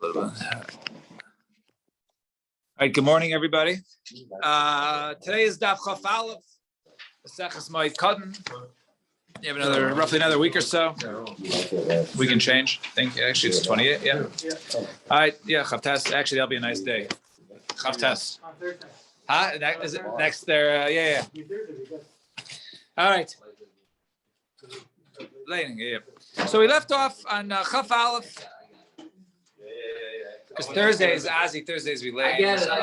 All right, good morning, everybody. Today is Daf Chaf Aleph, Maseches Moed Katan. You have roughly another week or so. We can change. I think actually it's 28. Yeah. All right. Yeah. Chaf Tes. Actually, that'll be a nice day. Chaf Tes. Huh? Is it next there? Yeah. All right. Yeah. So we left off on Chaf Aleph. Because Thursday is Ozzy. Thursdays we late. I get it. I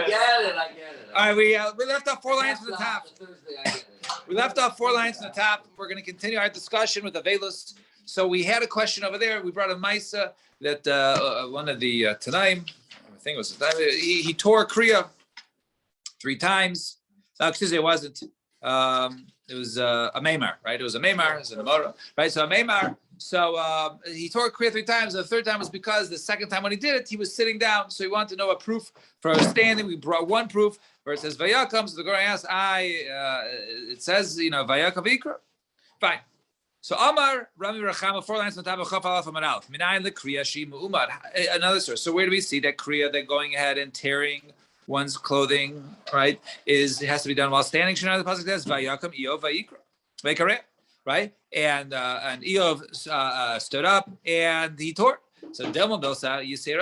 get it. All right, we left off 4 lines from the top. We left off 4 lines from the top. We're going to continue our discussion with Avelus. So we had a question over there. We brought a Maisa that one of the Tanaim, I think it was he tore Kriya 3 times. No, excuse me, it wasn't. It was a Maimar, right? It was a Maimar. It was an Amora, right? So a Maimar. So he tore Kriya 3 times. The 3rd time was because the 2nd time when he did it, he was sitting down. So he wanted to know a proof for standing. We brought one proof where it says Vayakam. So the Gemara asked, it says, Vayakam Vikra. Fine. So Amar Rami Rachama 4 lines on top of Chaf Aleph Amar Aleph. Minayin leKriya Shima Umar. Another source. So where do we see that Kriya, that going ahead and tearing one's clothing, right, it has to be done while standing? Shana the pasuk says Vayakam Eov Vayikra. Vayikra. Right, and Eov stood up and he tore. So Delma Belsa, you say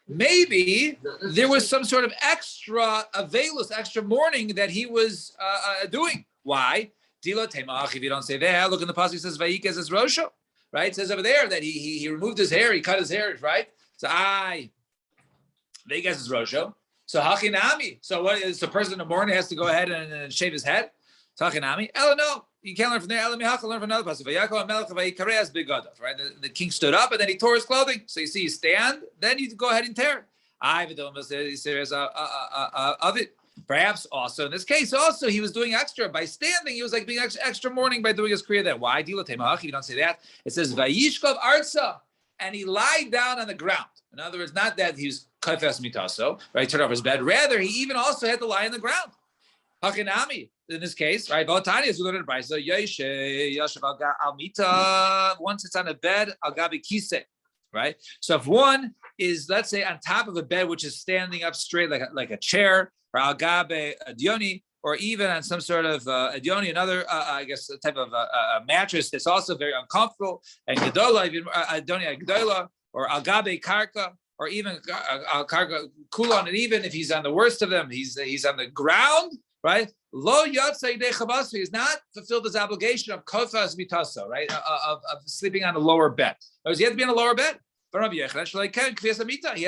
maybe there was some sort of extra avelus, extra mourning that he was doing. Why? Dila Temach. If you don't say that, look in the pasuk. It says Vayikes as Rosho. Right, it says over there that he removed his hair, he cut his hair. Right, so Vayikes as Rosho. So Hachinami. So what is the person in the morning has to go ahead and shave his head? Hachinami. No. You can't learn from there. Learn from another pasuk. Right? The king stood up and then he tore his clothing. So you see, you stand, then you go ahead and tear. Of it. Perhaps also in this case, also he was doing extra by standing. He was like being extra mourning by doing his kriya. That why? You don't say that. It says Vayishkov Arsa, and he lied down on the ground. In other words, not that he was kafes mitaso, right? Turned off his bed. Rather, he even also had to lie on the ground. Hakinami. In this case, right? Once it's on a bed, al-gabi kise, right? So if one is, let's say, on top of a bed which is standing up straight like a chair, or al-gabi adioni, or even on some sort of adioni, another, I guess, type of mattress that's also very uncomfortable, and gedola, even adioni gedola, or al-gabi karka, or even karka kulon, and even if he's on the worst of them, he's on the ground. Right? Lo yatzei de chavas. He has not fulfilled his obligation of kofas mitaso, right? Of sleeping on a lower bed. He had to be on a lower bed. He has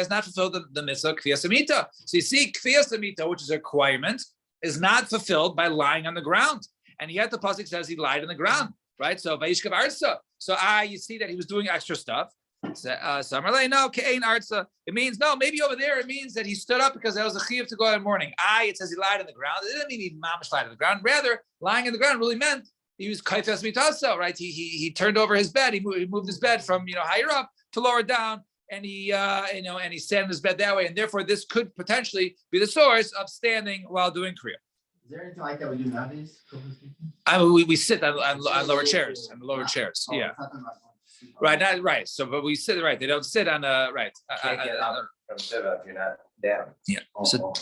not fulfilled the mitzvah kfiyas hamita. So you see, kfiyas hamita, which is a requirement, is not fulfilled by lying on the ground. And yet the pasuk says he lied on the ground, right? So vayishkav arsa. So you see that he was doing extra stuff. No, ke'ein arza. It means no. Maybe over there it means that he stood up because that was a chiyuv to go out in the morning. It says he lied on the ground. It didn't mean he mamish lied on the ground. Rather, lying on the ground really meant he was kaifes mitaso, right? He turned over his bed. He moved his bed from higher up to lower down, and he and he sat in his bed that way. And therefore, this could potentially be the source of standing while doing kriya. Is there anything like that we do nowadays? We sit on lower chairs, Yeah. Right, not right. So, but we sit right. They don't sit on right. Can't get out from Shiva if you're not down. Yeah. So,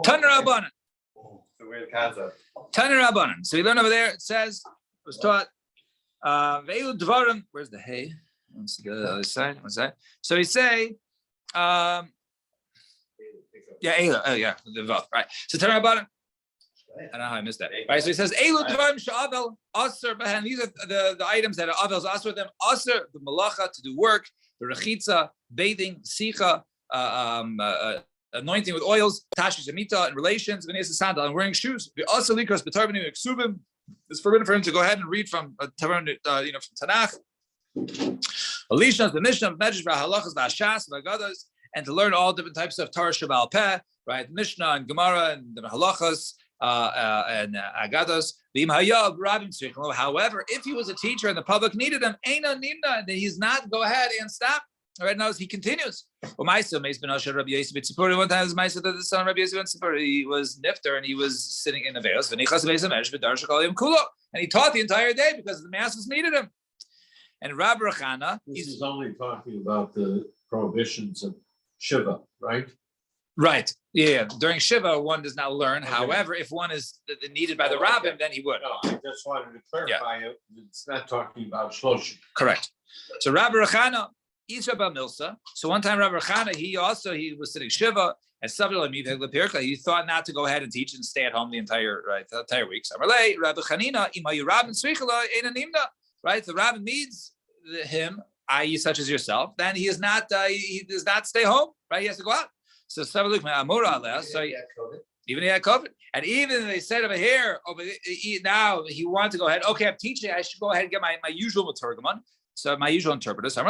Taner Rabbanan. It's a weird concept. Taner Rabbanan. So we learn over there. It says it was taught. Ve'elu dvarim. Where's the hay? What's the other side? What's that? So we say. Yeah. Elu. Oh yeah. The vav. Right. So Taner Rabbanan. I don't know how I missed that. Right, so he says, Elu dvarim she'avel aser behen. These are the items that are avel's aser with them. Aser, the malacha, to do work, the rechitza, bathing, sicha, anointing with oils, tashis amita, and relations, v'neis sandal, and wearing shoes. The aser likros b'tarvinu eksubim. It's forbidden for him to go ahead and read from from Tanakh. Alishnas, the Mishnah, Medrash, v'halachas, v'ashas, v'agadas, and to learn all different types of Torah Shabbat Peh, right? Mishnah and Gemara and the halachas. And agados. However, if he was a teacher and the public needed him, then he's not go ahead and stop. Right now, he continues. One time, the son of Rabbi Yosef he was nifter and he was sitting in the veils, and he taught the entire day because the masses needed him. And Rabbi Rechana, This is only talking about the prohibitions of Shiva, right? right. Yeah. During Shiva, one does not learn. Okay. However, if one is needed by the rabbin, then he would. No, I just wanted to clarify it. It's not talking about Shloshim. Correct. So Rabbi Rechana, Isha Bar Milsa. So one time Rabbi Rechana, he was sitting Shiva, and he thought not to go ahead and teach and stay at home the entire week. So Rabbi Chanina, Imayu Rabbin Srichela, Eina Nimna. Right? The rabbin needs him, i.e., such as yourself, then he does not stay home, right? He has to go out. So even he had COVID, and even they said over here, now he wanted to go ahead. Okay, I'm teaching. I should go ahead and get my usual maturgaman. So my usual interpreter. So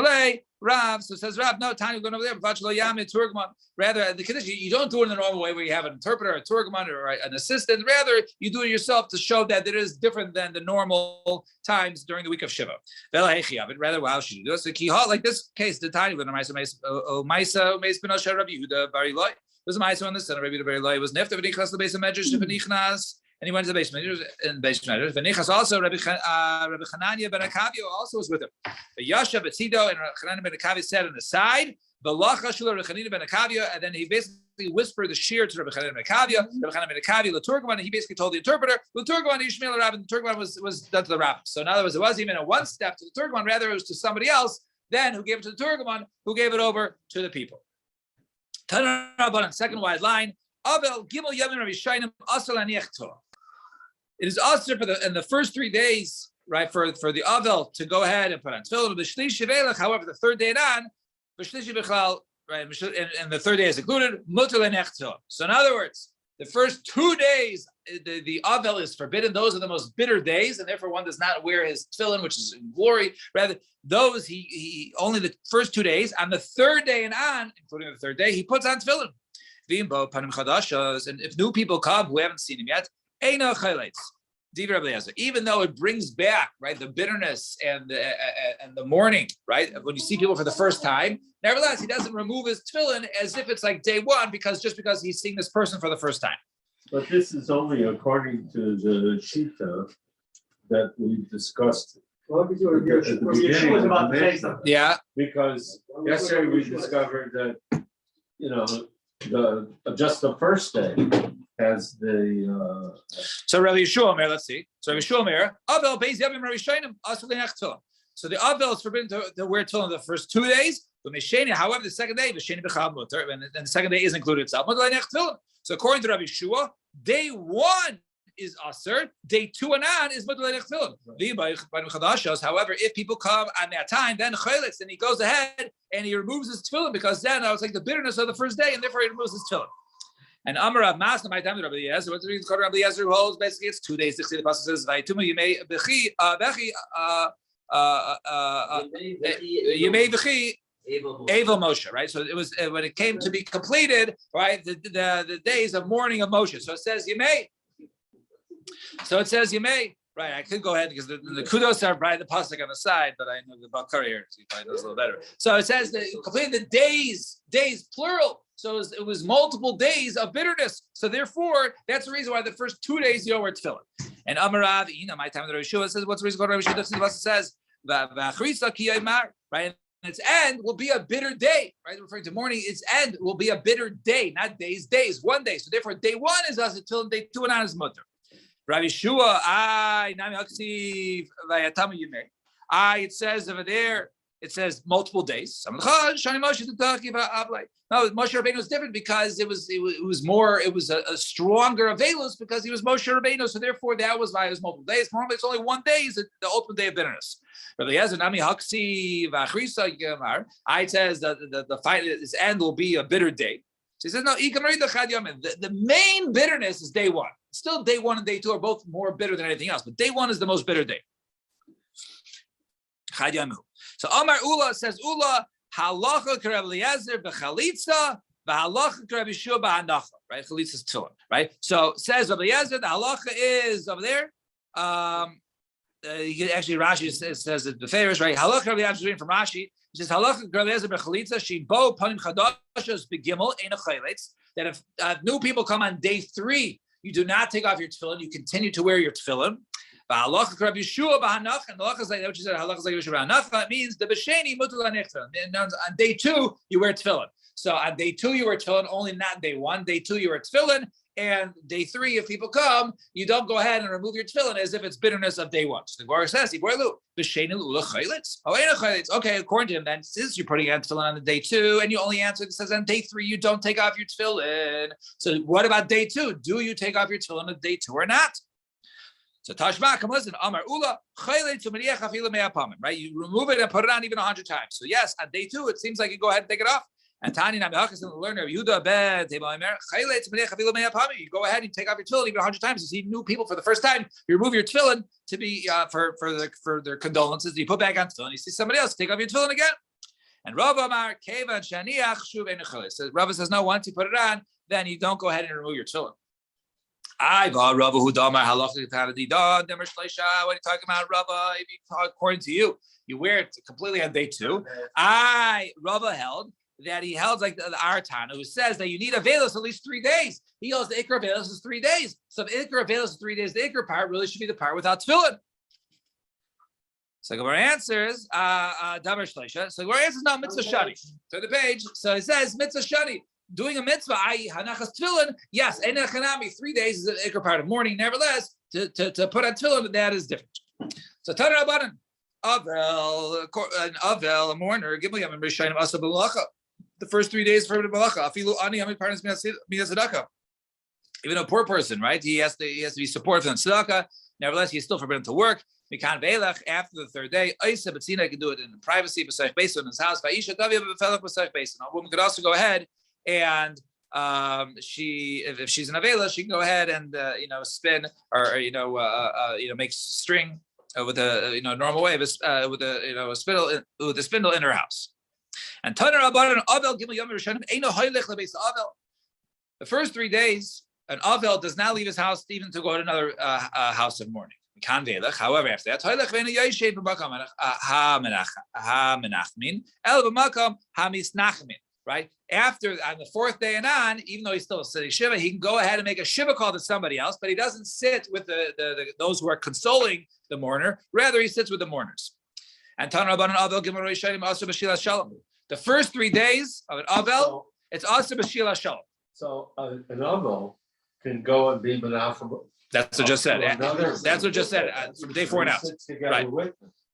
Rav. So says Rav, no, time going over there. Rather, the condition you don't do it in the normal way where you have an interpreter, a turgaman, or an assistant. Rather, you do it yourself to show that it is different than the normal times during the week of Shiva. Rather, wow, should you do it? So kihal, like this case, the tiny when Maisa Meis Rabbi Yehuda Bari Loi. There's a Maisa on the center. Rabbi Yehuda Bari Loi was nefta v'nichnas the base of Medrash v'nichnas. And he went to the base measures and base measures. V'nichas also Rabbi Chananya ben Akavio also was with him. Yasha Betzido and Chananya ben Akavio said on the side. V'lacha shula Rabbi Chananya ben Akavio, and then he basically whispered the shear to Rabbi Chananya ben Akavio. Rabbi Chananya ben Akavio, the Turgaman, and he basically told the interpreter, the Turgaman Yishmael Rabbin. The Turgaman was done to the rabbin. So in other words, it wasn't even a one step to the Turgaman. Rather, it was to somebody else. Then who gave it to the Turgaman, who gave it over to the people. Tanar Rabbanan, second wide line. Avel Gimel Yamim Rabbi Shainim Asal Aniechto. It is also in the first 3 days, right, for the Avel to go ahead and put on tefillin. However, the third day on, right, and the third day is included. So in other words, the first 2 days, the Avel is forbidden. Those are the most bitter days, and therefore one does not wear his tefillin, which is in glory. Rather, those he only the first 2 days. On the third day and on, including the third day, he puts on tefillin. And if new people come who haven't seen him yet, even though it brings back, right, the bitterness and the mourning, right, when you see people for the first time, nevertheless, he doesn't remove his tefillin as if it's like day one, because he's seeing this person for the first time. But this is only according to the Shita that we discussed. Yeah. Because yesterday we discovered that, just the first day has the. So Rabbi Yeshua Omer, let's see. So Rabbi Yeshua Omer, Avel Beis Yavim Rabbi Shainim Asur Lenech. So the Avel is forbidden to wear tefillin the first 2 days. But Mesheni, however, the second day, Mesheni B'Chal Mutar, and the second day is included itself. So according to Rabbi Yeshua, day one is Asur, day 2 and on is Mutar Lenech Tefillin. However, if people come on that time, then Chayletz, then he goes ahead and he removes his tefillin, because then I was like the bitterness of the first day, and therefore he removes his tefillin. And Amar Rav Masna, my time to Rabbi Yezer. What's the reason called Rabbi Yezer who holds? Basically, it's 2 days. The pasuk says, "Vayitumu yimei b'chi yimei b'chi Evel Moshe." Right. So it was when it came to be completed. Right. The days of mourning of Moshe. So it says yimei. Right. I could go ahead because the kudos are by the pasuk on the side, but I know the Bakar here, so he probably knows a little better. So it says completed the days plural. So it was multiple days of bitterness. So therefore, that's the reason why the first 2 days you don't wear tefillin. And Amarav, my time with Rabbi Yeshua says, what's the reason why Rabbi Yeshua says, right? And its end will be a bitter day, right? Referring to morning, its end will be a bitter day, not days, 1 day. So therefore, day 1 is us until day 2 and on is mutter. Rabbi Yeshua, it says over there, it says multiple days. No, Moshe Rabbeinu was different because it was a stronger avelus because he was Moshe Rabbeinu. So therefore, that was why it was multiple days. Normally, it's only 1 day is the ultimate day of bitterness. Rabbi Yezer, it says that the fight, its end will be a bitter day. So he says, no, the main bitterness is day 1. Still, day 1 and day 2 are both more bitter than anything else, but day 1 is the most bitter day. So Amar Ula says, Ula, halacha k'Rabbi Eliezer b'chalitza, v'halacha k'Rabbi Yeshua b'hanacha, right? Chalitza is tefillin, right? So says Rabbi Eliezer, the halacha is over there. Actually, Rashi says it the favors, right? Halacha Rabbi Eliezer is reading from Rashi. He says, halacha k'Rabbi Eliezer b'chalitza, shibo panim chadashos b'gimel ein achayletz. That if new people come on day 3, you do not take off your tefillin, you continue to wear your tefillin. Halacha Rabbi Yeshua b'hanach, and the halacha is like what you said. Halacha is like Yeshua b'hanach. It means the b'sheni mutal hanichtan. On day 2 you wear tefillin. So on day 2 you wear tefillin, only not day 1. Day 2 you wear tefillin, and day 3 if people come, you don't go ahead and remove your tefillin as if it's bitterness of day 1. So the Gemara says, b'sheni lula chaylitz. Oh, ain't a chaylitz. Okay, according to him, then since you're putting on tefillin on the day 2, and you only answer it says on day 3 you don't take off your tefillin. So what about day 2? Do you take off your tefillin on day 2 or not? So Tashma, come listen. Amar Ula, right? You remove it and put it on even 100 times. So yes, on day 2, it seems like you go ahead and take it off. And Tani Namiachas, the learner of Yehuda Ben, you go ahead and take off your tefillin even 100 times. You see new people for the first time. You remove your tefillin to be for their condolences. You put back on tefillin. You see somebody else take off your tefillin again. And Rav Amar Keva Shaniach Shuv Enechales. So Rav says no. Once you put it on, then you don't go ahead and remove your tefillin. I got Rava who damar halacha tanadi da demer shleisha. What are you talking about, Rava? If you, according to you, you wear it completely on day 2. Rava held that he held like the Aratana, who says that you need Avelis at least 3 days. He holds the Ikra Avelis is 3 days. So if Ikra Avelis is 3 days, the Ikra part really should be the part without tefillin. So Gemara answers, Davar Shleisha. So Gemara answers, no, mitzvah shani. Turn the page. So it says mitzvah shani. Doing a mitzvah, i.e. hanachas tefillin, yes, ein echanami, 3 days is the ikar part of morning. Nevertheless, to put on tefillin, that is different. So Tana Rabbanan, Avel, a mourner, Gimel Yamim Rishayim Asa B'Malacha. The first 3 days for the Malacha. Afilu ani hamid parnas minasadaka. Even a poor person, right? He has to be supported from tzedakah. Nevertheless, he's still forbidden to work. Mikan ve'elach, after the 3rd day, Isa B'tzina can do it in privacy, b'sayich beis in his house. Va'isha Tavia b'felach b'sayich beis. A woman could also go ahead and if she's an avela, she can go ahead and spin or make string with a normal way with a spindle in her house. And the first 3 days, an avel does not leave his house even to go to another house of mourning. However, after that, right? After on the 4th day and on, even though he's still sitting shiva, he can go ahead and make a shiva call to somebody else, but he doesn't sit with the those who are consoling the mourner. Rather, he sits with the mourners. And the first 3 days of an avel, it's also b'shila shalom. So an avel can go and be menachem. That's what just said. That's what just said from day 4 and out.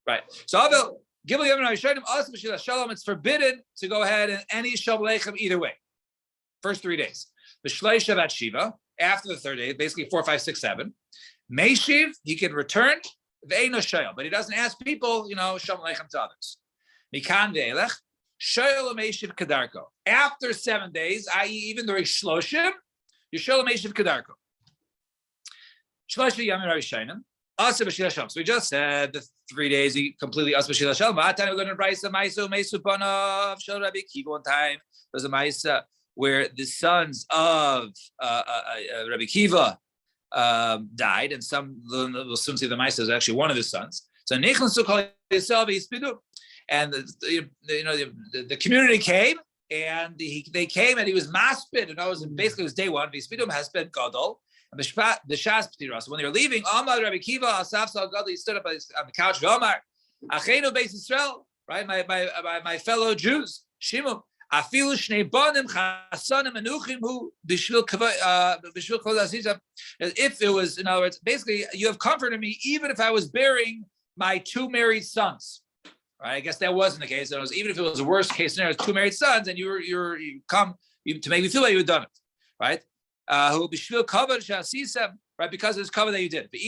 Right. So avel. It's forbidden to go ahead and any shablechem either way. First 3 days. The shleisha at shiva after the 3rd day, basically 4, 5, 6, 7. Meishiv, he can return. Ve'eno shayel, but he doesn't ask people, shablechem to others. Mikan ve'elech shayel meishiv kadarko. After 7 days, i.e., even during shloshim, you shayel meishiv kadarko. Shloshim yamim rishayim. So we just said the 3 days he completely asbashila shalom. We're going to write some ma'isa meisu banav shel Rabbi Akiva. One time there's a ma'isa where the sons of Rabbi Akiva died, and we'll soon see the ma'isa is actually one of his sons. So nichnasu kol yisrael v'yispidu, and the community came, and they came, and he was maspid, and basically it was day 1. V'yispidu has been gadol. The Shas P'tira. So when they were leaving, Amar Rabbi Akiva Asaf Sal Gadol, he stood up on the couch. Omar, Achenu Beis Yisrael, right? My fellow Jews, Shimon, Afilu Shnei Banim Chasanim Menuchim Hu Bishvil Kol Aziza. If it was, in other words, basically, you have comforted me even if I was bearing my 2 married sons. Right? I guess that wasn't the case. Even if it was the worst case scenario, 2 married sons, and you come to make me feel like you had done it, right? Who b'shvil kavod shasisem, right? Because of this cover that you did. If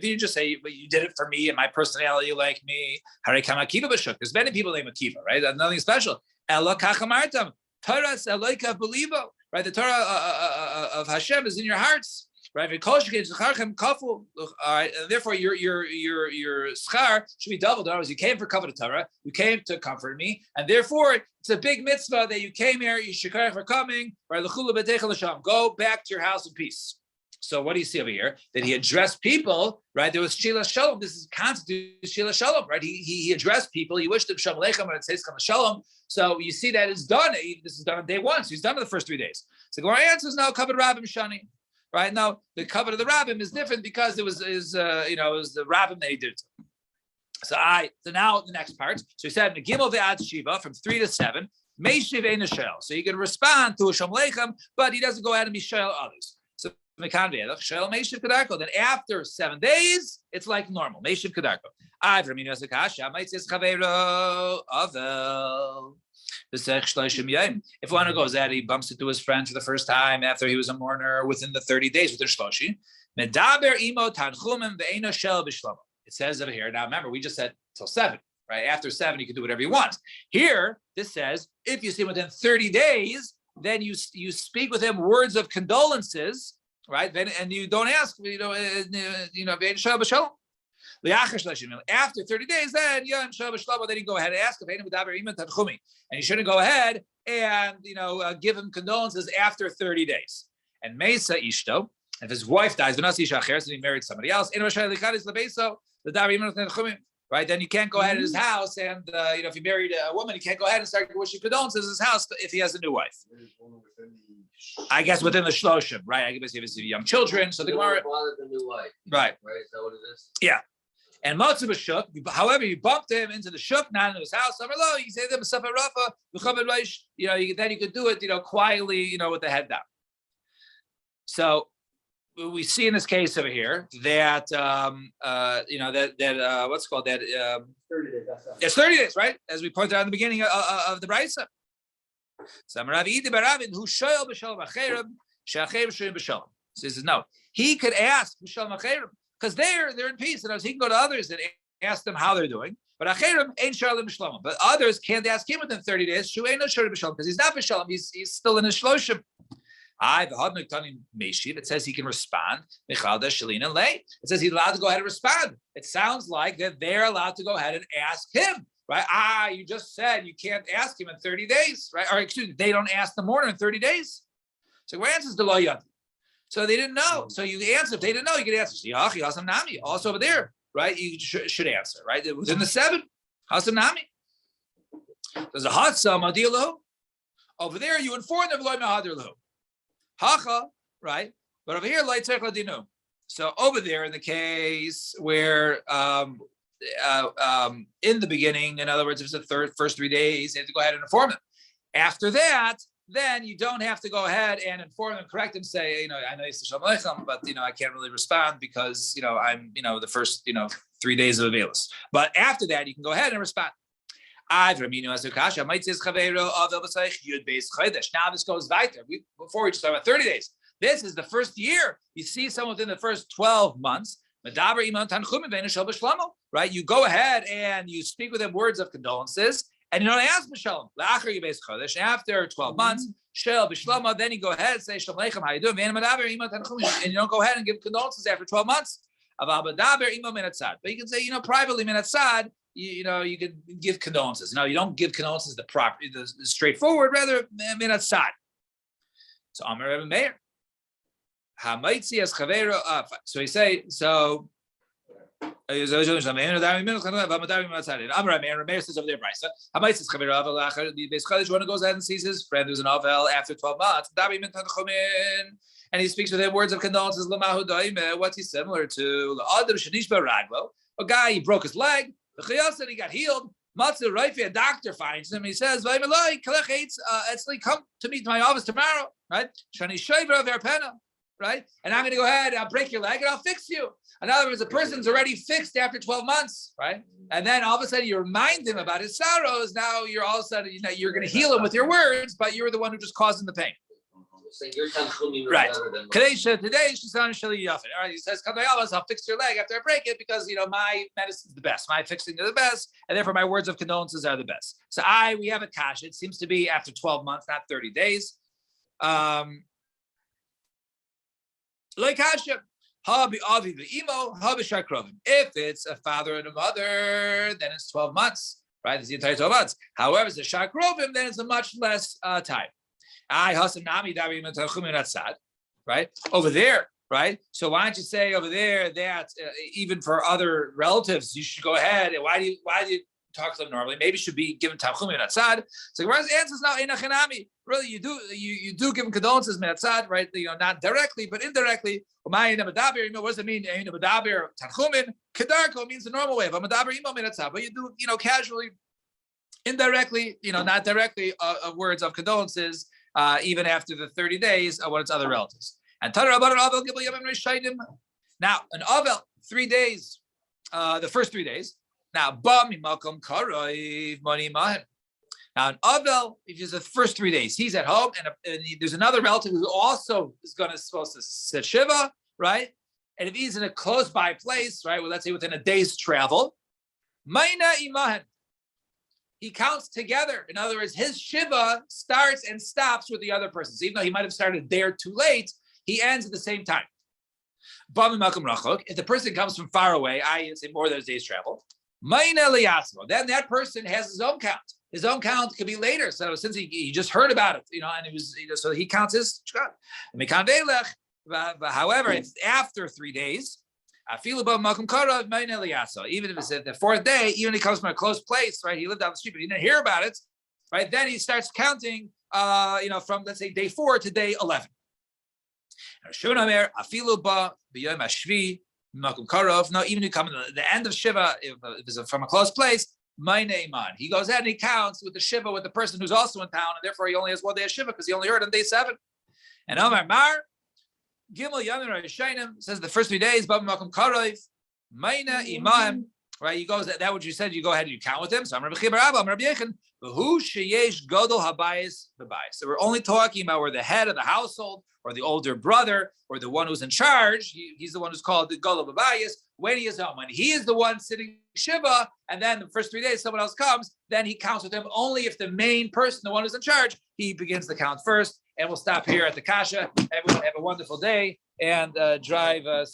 you just say, but you did it for me and my personality, you like me. There's many people named Akiva, right? That's nothing special. Ela kachamartam, Torah eloika belivo, right? The Torah of Hashem is in your hearts, right? All right, and therefore your schar should be doubled. In other words, you came for kavod Torah, you came to comfort me, and therefore it's a big mitzvah that you came here. You shikar for coming, right? Go back to your house in peace. So what do you see over here? That he addressed people, right? There was Shila Shalom. This is constituted Shila Shalom, right? He addressed people. He wished them Shalom Aleichem, and it says Shalom. So you see that it's done. This is done on day 1. So he's done in the first 3 days. So Gemara answers now, covered Rabbim Shani. right? No, the covenant of the rabbim is different because it was the rabbim that he did it to. So now the next part. So he said Megimel ve'ad Shiva from 3 to 7. Meishiv ein shel. So he can respond to a Shalom Aleichem, but he doesn't go ahead and be shel others. So Mekan ve'edach shel Meishiv Kedarko. Then after 7 days, it's like normal. Meishiv Kedarko. I've Raminu Asakasha. Might say Chavero Avel. If one goes out, he bumps into his friend for the first time after he was a mourner within the 30 days within Shloshi. Medaber imo tanchumim ve'eno shel b'shlomo. It says over here. Now remember, we just said till 7, right? After 7, you can do whatever you want. Here, this says if you see him within 30 days, then you speak with him words of condolences, right? And you don't ask, ve'eno shel b'shlomo. After 30 days, then you go ahead and ask him, and you shouldn't go ahead and give him condolences after 30 days. And Mesa Ishto, if his wife dies, and he married somebody else, right? Then you can't go ahead at his house, and if you married a woman, you can't go ahead and start wishing condolences at his house if he has a new wife. I guess within the shloshim, right? I guess if it's young children, so the Gemara, the new wife. Right? Right? Is that what it is? Yeah. And Matzav Shuk, however, you bumped him into the Shuk, not into his house. You can say them then you could do it, quietly, with the head down. So we see in this case over here that what's called that 30 days. it's 30 days, right? As we pointed out in the beginning of the Brisa. He says no. He could ask because they're in peace, and he can go to others and ask them how they're doing. But acherim ain't shalom b'shalom. But others can't ask him within 30 days. Shu ain't no shalom b'shalom because he's not b'shalom. He's still in his shloshim. It says he can respond. It says he's allowed to go ahead and respond. It sounds like that they're allowed to go ahead and ask him, right? You just said you can't ask him in 30 days, right? Or excuse me, they don't ask the mourner in 30 days. So where answers the lo yad? So they didn't know. So you answer. If they didn't know, you could answer. Also over there, right? You should answer, right? Within the 7, hasam nami. There's a hatsam adilahu. Over there, you inform them loy mahadirlahu. Hacha, right? But over here, light ladinu. So over there, in the case where in the beginning, in other words, if it's the first 3 days, you have to go ahead and inform them. After that, then you don't have to go ahead and inform them, correct them, say, I know it's Shalom Aleichem, but I can't really respond because I'm the first 3 days of Avelis. But after that, you can go ahead and respond. Now this goes weiter. Before we just talked about 30 days. This is the first year. You see someone within the first 12 months. Right? You go ahead and you speak with them words of condolences. And you don't ask b'shalom. After 12 months, shel b'shlama, then you go ahead and say shalom aleichem, how you doing? And you don't go ahead and give condolences after 12 months. But you can say, privately minatzad, you can give condolences. No, you don't give condolences the straightforward, rather minatzad. So Amar Rebbe Meir, hamaitzi as chavero. So he say so. Amar says over there, Brisa. Hamais is chavero aval achar. The Beis Chadash one goes ahead and sees his friend who's an avel after 12 months. And he speaks with him words of condolences. What's he similar to? A guy, he broke his leg. He got healed. A doctor finds him. He says, come to me to my office tomorrow, right? Right? And I'm going to go ahead, I'll break your leg and I'll fix you. In other words, the person's already fixed after 12 months, right? And then all of a sudden you remind him about his sorrows. Now you're all of a sudden, you're going to heal him with your words, but you're the one who just caused him the pain. Right. Today, she says, all right, he says, I'll fix your leg after I break it because, my medicine's the best. My fixing is the best. And therefore my words of condolences are the best. So we have a kash. It seems to be after 12 months, not 30 days. If it's a father and a mother, then it's 12 months, right? It's the entire 12 months. However, it's a shakrovim, then it's a much less time. Right? Over there, right? So why don't you say over there that even for other relatives, you should go ahead. And why do you talk to them normally. Maybe should be given tachum minatzad. So Gemara's answer is now einachinami. Really, you do give them condolences minatzad, right? Not directly, but indirectly. What does it mean? Tachumin kedarko means the normal way. But you do, casually, indirectly, not directly, words of condolences, even after the 30 days of what its other relatives. And now an avel 3 days, the first 3 days. Now now an avel, if it's the first 3 days, he's at home, and there's another relative who also is supposed to sit shiva, right? And if he's in a close by place, right? Well, let's say within a day's travel, mayna imahen. He counts together. In other words, his shiva starts and stops with the other person's. Even though he might have started a day or two late, he ends at the same time. If the person comes from far away, I say more than a day's travel, then that person has his own count. His own count could be later. So since he just heard about it, and he was, so he counts his count. However, it's after 3 days. Even if it's at the fourth day, even if he comes from a close place, right? He lived down the street, but he didn't hear about it, right? Then he starts counting, from, let's say, day 4 to day 11. No, even if you come to the end of Shiva, if it's from a close place, he goes ahead and he counts with the Shiva with the person who's also in town, and therefore he only has 1 day of Shiva because he only heard on day 7. And Omar Mar, Gimel Yamim Rishainim says the first 3 days, Makom Karov, Maina Imam, right? You go, that what you said, you go ahead and you count with him. So I'm Rabbi Chibar Abba, I'm Rabbi Yechon, Who Sheyesh Godol Habayis Bebayis. So we're only talking about where the head of the household, or the older brother, or the one who's in charge, he's the one who's called the Godol Babayis, when he is home. When he is the one sitting Shiva, and then the first 3 days someone else comes, then he counts with him only if the main person, the one who's in charge, he begins the count first. And we'll stop here at the Kasha. Everyone have a wonderful day and drive